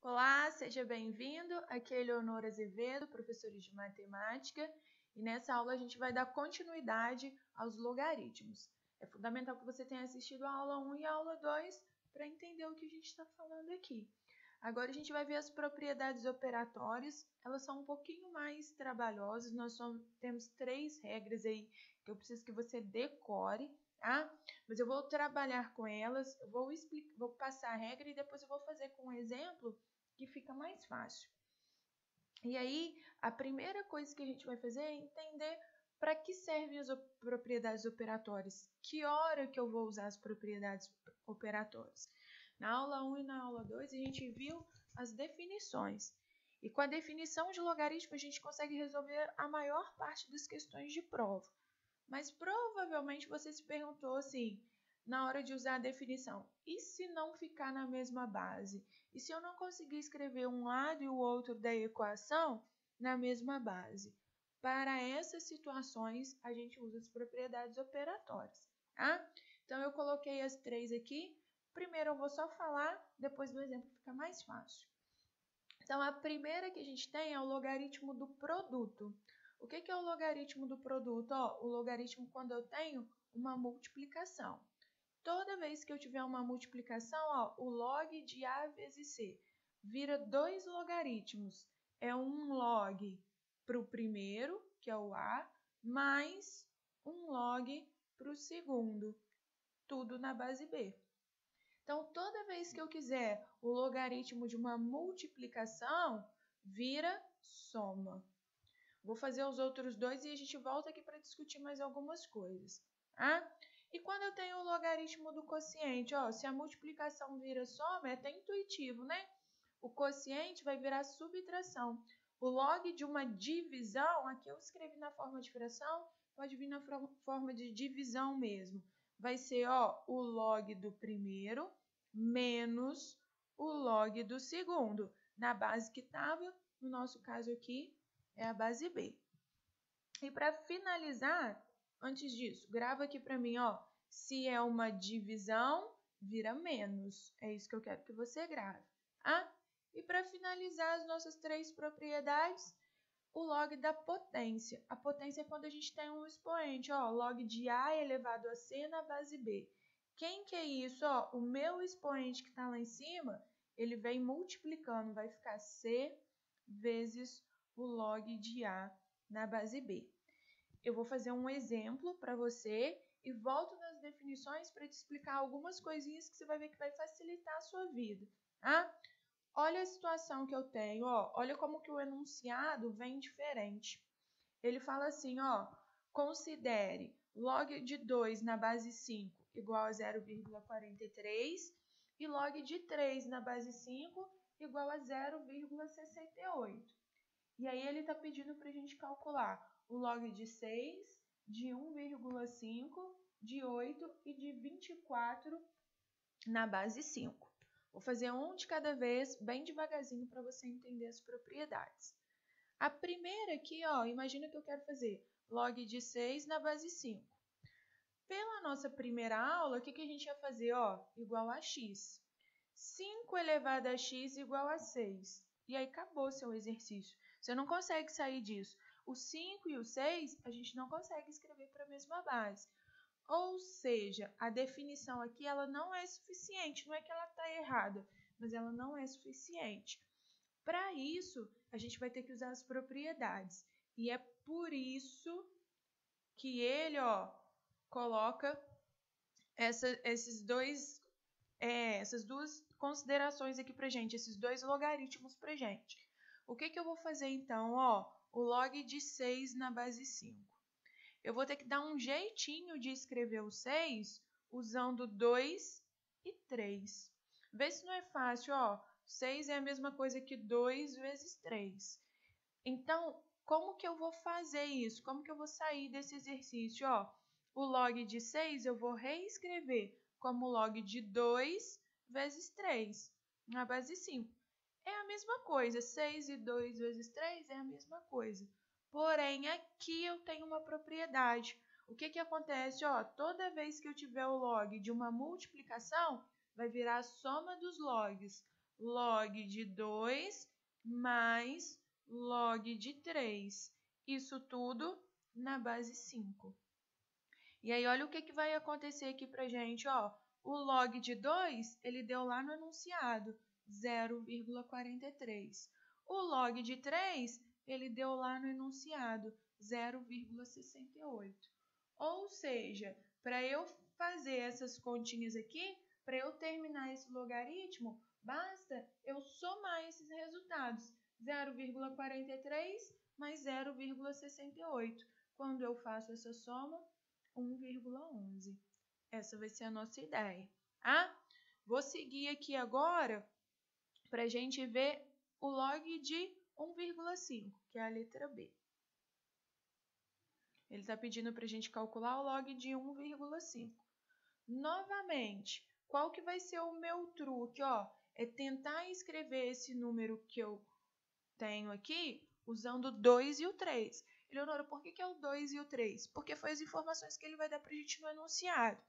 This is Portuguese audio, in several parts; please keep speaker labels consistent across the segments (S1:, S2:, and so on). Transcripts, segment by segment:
S1: Olá, seja bem-vindo. Aqui é Eleonora Azevedo, professora de matemática, e nessa aula a gente vai dar continuidade aos logaritmos. É fundamental que você tenha assistido a aula 1 e a aula 2 para entender o que a gente está falando aqui. Agora a gente vai ver as propriedades operatórias, elas são um pouquinho mais trabalhosas, nós temos 3 regras aí que eu preciso que você decore, tá? Mas eu vou trabalhar com elas, eu vou passar a regra e depois eu vou fazer com um exemplo que fica mais fácil. E aí, a primeira coisa que a gente vai fazer é entender para que servem as propriedades operatórias. Que hora que eu vou usar as propriedades operatórias? Na aula 1 e na aula 2, a gente viu as definições. E com a definição de logaritmo, a gente consegue resolver a maior parte das questões de prova. Mas provavelmente você se perguntou assim, na hora de usar a definição, e se não ficar na mesma base? E se eu não conseguir escrever um lado e o outro da equação na mesma base? Para essas situações, a gente usa as propriedades operatórias, tá? Então, eu coloquei as 3 aqui. Primeiro eu vou só falar, depois do exemplo fica mais fácil. Então, a primeira que a gente tem é o logaritmo do produto. O que é o logaritmo do produto? O logaritmo quando eu tenho uma multiplicação. Toda vez que eu tiver uma multiplicação, o log de A vezes C vira 2 logaritmos. É um log para o primeiro, que é o A, mais um log para o segundo, tudo na base B. Então, toda vez que eu quiser o logaritmo de uma multiplicação, vira soma. Vou fazer os outros dois e a gente volta aqui para discutir mais algumas coisas. Tá? E quando eu tenho o logaritmo do quociente, se a multiplicação vira soma, é até intuitivo, né? O quociente vai virar subtração. O log de uma divisão, aqui eu escrevi na forma de fração, pode vir na forma de divisão mesmo. Vai ser o log do primeiro menos o log do segundo. Na base que estava, no nosso caso aqui, é a base B. E para finalizar, antes disso, grava aqui para mim, se é uma divisão, vira menos. É isso que eu quero que você grave. Tá? E para finalizar as nossas 3 propriedades, o log da potência. A potência é quando a gente tem um expoente, log de A elevado a C na base B. Quem que é isso? O meu expoente que está lá em cima, ele vem multiplicando, vai ficar C vezes o log de A na base B. Eu vou fazer um exemplo para você e volto nas definições para te explicar algumas coisinhas que você vai ver que vai facilitar a sua vida, tá? Olha a situação que eu tenho, olha como que o enunciado vem diferente. Ele fala assim, considere log de 2 na base 5 igual a 0,43 e log de 3 na base 5 igual a 0,68. E aí ele está pedindo para a gente calcular o log de 6, de 1,5, de 8 e de 24 na base 5. Vou fazer um de cada vez, bem devagarzinho, para você entender as propriedades. A primeira aqui, imagina que eu quero fazer log de 6 na base 5. Pela nossa primeira aula, o que a gente ia fazer? Igual a x. 5 elevado a x igual a 6. E aí acabou seu exercício. Você não consegue sair disso. O 5 e o 6, a gente não consegue escrever para a mesma base. Ou seja, a definição aqui ela não é suficiente. Não é que ela está errada, mas ela não é suficiente. Para isso, a gente vai ter que usar as propriedades. E é por isso que ele coloca essas duas considerações aqui para gente, esses 2 logaritmos para gente. O que eu vou fazer então? O log de 6 na base 5. Eu vou ter que dar um jeitinho de escrever o 6 usando 2 e 3. Vê se não é fácil, 6 é a mesma coisa que 2 vezes 3. Então, como que eu vou fazer isso? Como que eu vou sair desse exercício? O log de 6 eu vou reescrever como log de 2 vezes 3, na base 5. É a mesma coisa, 6 e 2 vezes 3 é a mesma coisa. Porém, aqui eu tenho uma propriedade. O que acontece? Toda vez que eu tiver o log de uma multiplicação, vai virar a soma dos logs. log de 2 mais log de 3. Isso tudo na base 5. E aí, olha o que vai acontecer aqui pra gente, ó. O log de 2, ele deu lá no enunciado, 0,43. O log de 3, ele deu lá no enunciado, 0,68. Ou seja, para eu fazer essas continhas aqui, para eu terminar esse logaritmo, basta eu somar esses resultados, 0,43 mais 0,68. Quando eu faço essa soma, 1,11. Essa vai ser a nossa ideia. Vou seguir aqui agora para a gente ver o log de 1,5, que é a letra B. Ele está pedindo para a gente calcular o log de 1,5. Novamente, qual que vai ser o meu truque? É tentar escrever esse número que eu tenho aqui usando o 2 e o 3. Eleonora, por que é o 2 e o 3? Porque foi as informações que ele vai dar para a gente no enunciado.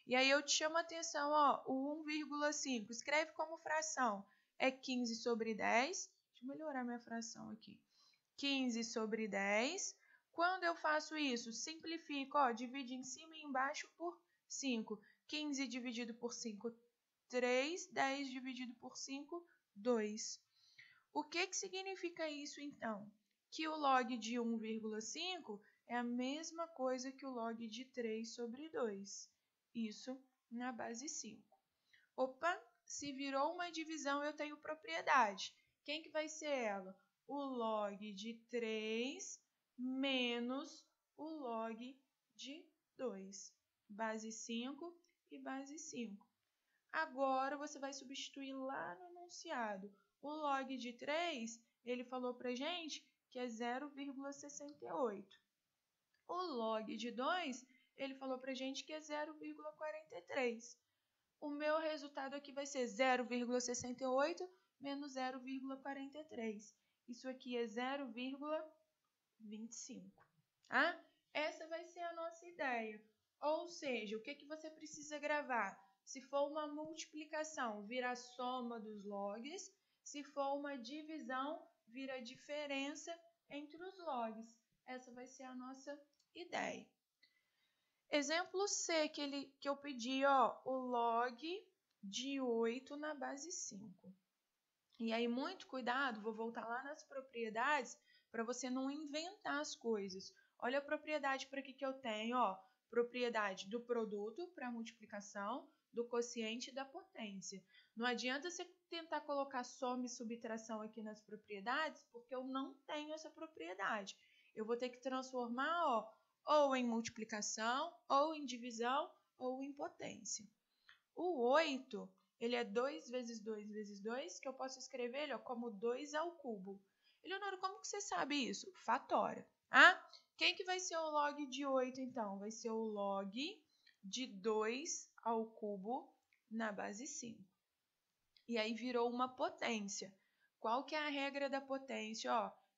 S1: E aí eu te chamo a atenção, o 1,5. Escreve como fração. É 15 sobre 10. Deixa eu melhorar minha fração aqui. 15 sobre 10. Quando eu faço isso, simplifico, divide em cima e embaixo por 5. 15 dividido por 5, 3. 10 dividido por 5, 2. O que significa isso, então? Que o log de 1,5 é a mesma coisa que o log de 3 sobre 2. Isso na base 5. Opa, se virou uma divisão, eu tenho propriedade. Quem que vai ser ela? O log de 3 menos o log de 2. Base 5 e base 5. Agora, você vai substituir lá no enunciado. O log de 3, ele falou para a gente que é 0,68. O log de 2, ele falou para a gente que é 0,43. O meu resultado aqui vai ser 0,68 menos 0,43. Isso aqui é 0,25. Essa vai ser a nossa ideia. Ou seja, o que você precisa gravar? Se for uma multiplicação, vira a soma dos logs. Se for uma divisão, vira a diferença entre os logs. Essa vai ser a nossa ideia. Exemplo C que eu pedi, o log de 8 na base 5. E aí, muito cuidado, vou voltar lá nas propriedades para você não inventar as coisas. Olha a propriedade para que eu tenho, propriedade do produto para multiplicação, do quociente e da potência. Não adianta você tentar colocar soma e subtração aqui nas propriedades, porque eu não tenho essa propriedade. Eu vou ter que transformar, ou em multiplicação, ou em divisão, ou em potência. O 8, ele é 2 vezes 2 vezes 2, que eu posso escrever ele como 2 ao cubo. Eleonora, como que você sabe isso? Fatora. Quem que vai ser o log de 8, então? Vai ser o log de 2 ao cubo na base 5. E aí virou uma potência. Qual que é a regra da potência?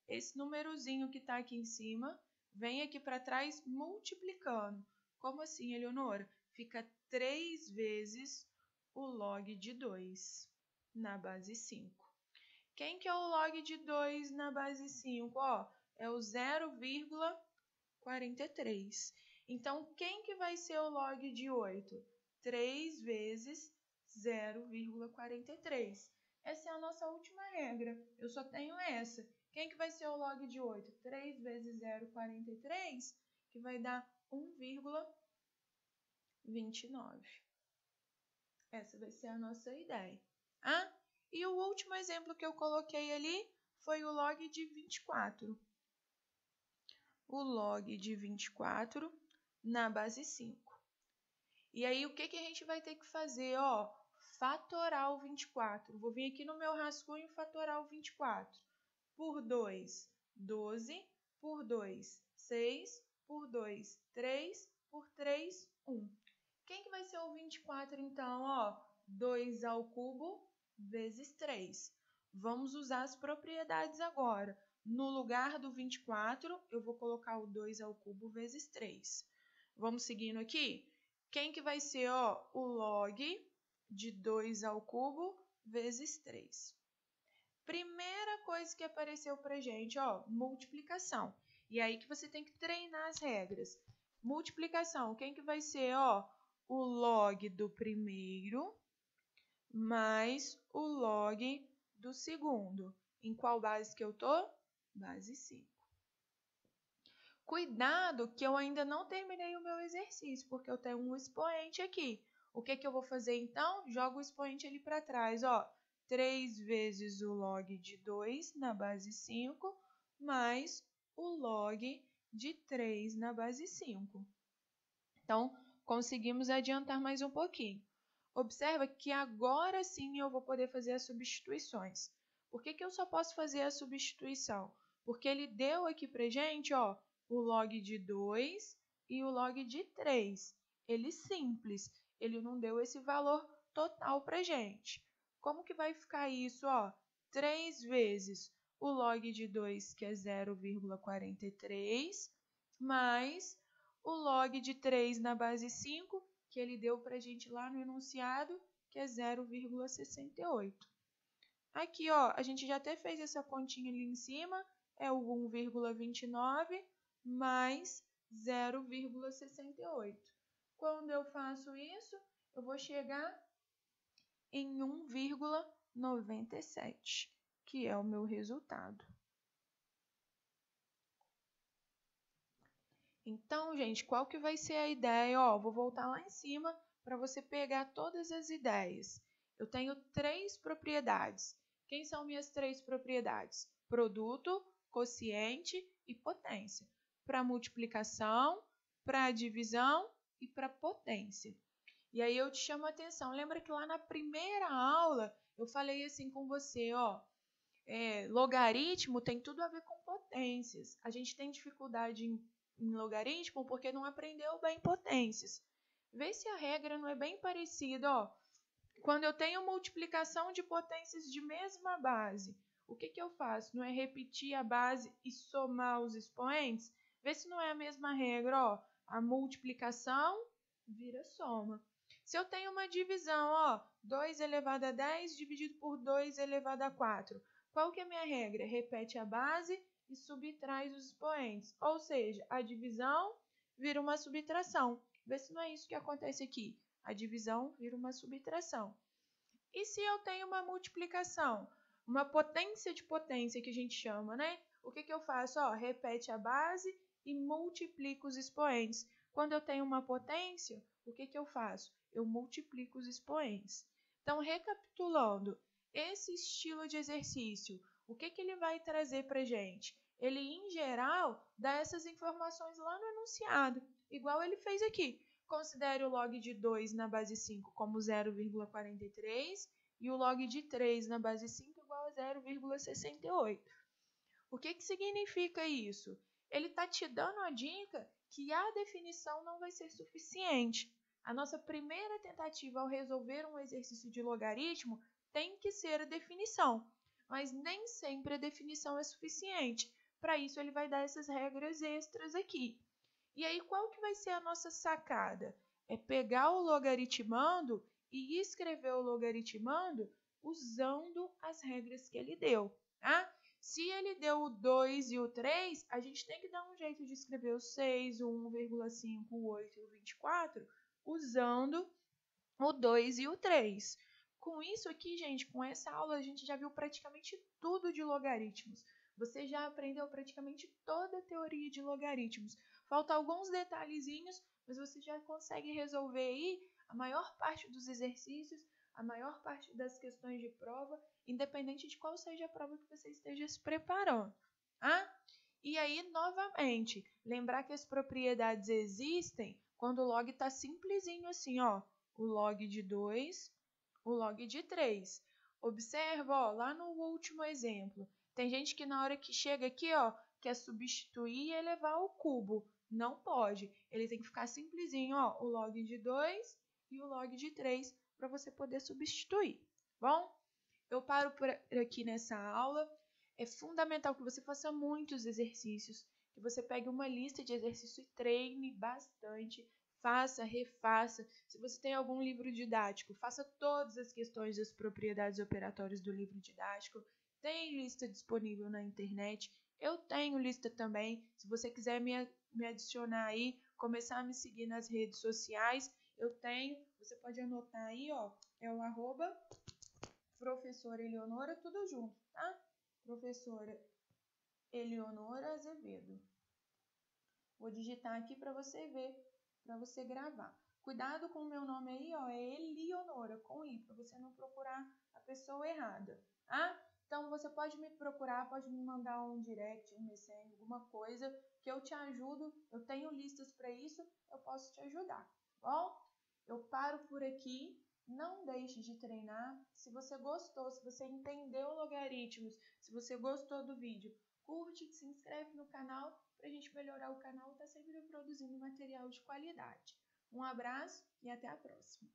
S1: Esse númerozinho que está aqui em cima, vem aqui para trás multiplicando. Como assim, Eleonora? Fica 3 vezes o log de 2 na base 5. Quem que é o log de 2 na base 5? É o 0,43. Então, quem que vai ser o log de 8? 3 vezes 0,43. Essa é a nossa última regra. Eu só tenho essa. Quem que vai ser o log de 8? 3 vezes 0,43, que vai dar 1,29. Essa vai ser a nossa ideia. E o último exemplo que eu coloquei ali foi o log de 24. O log de 24 na base 5. E aí, o que a gente vai ter que fazer? Fatorar o 24. Vou vir aqui no meu rascunho fatorar o 24. Por 2, 12. Por 2, 6. Por 2, 3. Por 3, 1. Quem que vai ser o 24, então? 2 ao cubo vezes 3. Vamos usar as propriedades agora. No lugar do 24, eu vou colocar o 2 ao cubo vezes 3. Vamos seguindo aqui? Quem que vai ser o log de 2 ao cubo vezes 3. Primeira coisa que apareceu pra gente, ó, multiplicação. E aí que você tem que treinar as regras. Multiplicação, quem que vai ser, ó? O log do primeiro mais o log do segundo. Em qual base que eu tô? Base 5. Cuidado que eu ainda não terminei o meu exercício, porque eu tenho um expoente aqui. O que que eu vou fazer então? Jogo o expoente ali para trás, ó. 3 vezes o log de 2 na base 5, mais o log de 3 na base 5. Então, conseguimos adiantar mais um pouquinho. Observa que agora sim eu vou poder fazer as substituições. Por que que eu só posso fazer a substituição? Porque ele deu aqui pra gente, ó, o log de 2 e o log de 3. Ele simples, ele não deu esse valor total pra gente. Como que vai ficar isso, ó? 3 vezes o log de 2, que é 0,43, mais o log de 3 na base 5, que ele deu para a gente lá no enunciado, que é 0,68. Aqui, ó, a gente já até fez essa continha ali em cima, é o 1,29 mais 0,68. Quando eu faço isso, eu vou chegar em 1,97, que é o meu resultado. Então, gente, qual que vai ser a ideia? Ó, vou voltar lá em cima para você pegar todas as ideias. Eu tenho 3 propriedades. Quem são minhas 3 propriedades? Produto, quociente e potência. Para multiplicação, para divisão e para potência. E aí eu te chamo a atenção. Lembra que lá na primeira aula eu falei assim com você, ó, logaritmo tem tudo a ver com potências. A gente tem dificuldade em logaritmo porque não aprendeu bem potências. Vê se a regra não é bem parecida, ó. Quando eu tenho multiplicação de potências de mesma base, o que eu faço? Não é repetir a base e somar os expoentes? Vê se não é a mesma regra, ó. A multiplicação vira soma. Se eu tenho uma divisão, ó, 2 elevado a 10 dividido por 2 elevado a 4, qual que é a minha regra? Repete a base e subtrai os expoentes. Ou seja, a divisão vira uma subtração. Vê se não é isso que acontece aqui. A divisão vira uma subtração. E se eu tenho uma multiplicação? Uma potência de potência que a gente chama, né? O que eu faço? Ó, repete a base e multiplico os expoentes. Quando eu tenho uma potência, o que eu faço? Eu multiplico os expoentes. Então, recapitulando, esse estilo de exercício, o que ele vai trazer para a gente? Ele, em geral, dá essas informações lá no enunciado, igual ele fez aqui. Considere o log de 2 na base 5 como 0,43 e o log de 3 na base 5 igual a 0,68. O que significa isso? Ele está te dando a dica que a definição não vai ser suficiente. A nossa primeira tentativa ao resolver um exercício de logaritmo tem que ser a definição, mas nem sempre a definição é suficiente. Para isso, ele vai dar essas regras extras aqui. E aí, qual que vai ser a nossa sacada? É pegar o logaritmando e escrever o logaritmando usando as regras que ele deu, tá? Se ele deu o 2 e o 3, a gente tem que dar um jeito de escrever o 6, o 1,5, o 8 e o 24 usando o 2 e o 3. Com isso aqui, gente, com essa aula, a gente já viu praticamente tudo de logaritmos. Você já aprendeu praticamente toda a teoria de logaritmos. Faltam alguns detalhezinhos, mas você já consegue resolver aí a maior parte dos exercícios, a maior parte das questões de prova, independente de qual seja a prova que você esteja se preparando. Ah? E aí, novamente, lembrar que as propriedades existem quando o log está simplesinho assim, ó. O log de 2, o log de 3. Observa, ó, lá no último exemplo. Tem gente que na hora que chega aqui, ó, quer substituir e elevar ao cubo. Não pode. Ele tem que ficar simplesinho, ó, o log de 2 e o log de 3 para você poder substituir. Bom, eu paro por aqui nessa aula. É fundamental que você faça muitos exercícios, que você pegue uma lista de exercícios e treine bastante. faça, refaça. Se você tem algum livro didático, faça todas as questões das propriedades operatórias do livro didático. Tem lista disponível na internet. Eu tenho lista também. Se você quiser me adicionar aí, começar a me seguir nas redes sociais, eu tenho. Você pode anotar aí, ó, é o @professora Eleonora, tudo junto, tá? Professora Eleonora Azevedo. Vou digitar aqui para você ver, para você gravar. Cuidado com o meu nome aí, ó, é Eleonora, com I, para você não procurar a pessoa errada, tá? Então, você pode me procurar, pode me mandar um direct, um message, alguma coisa, que eu te ajudo. Eu tenho listas para isso, eu posso te ajudar, tá bom? Eu paro por aqui. Não deixe de treinar. Se você gostou, se você entendeu logaritmos, se você gostou do vídeo, curte, se inscreve no canal para a gente melhorar o canal e estar sempre produzindo material de qualidade. Um abraço e até a próxima!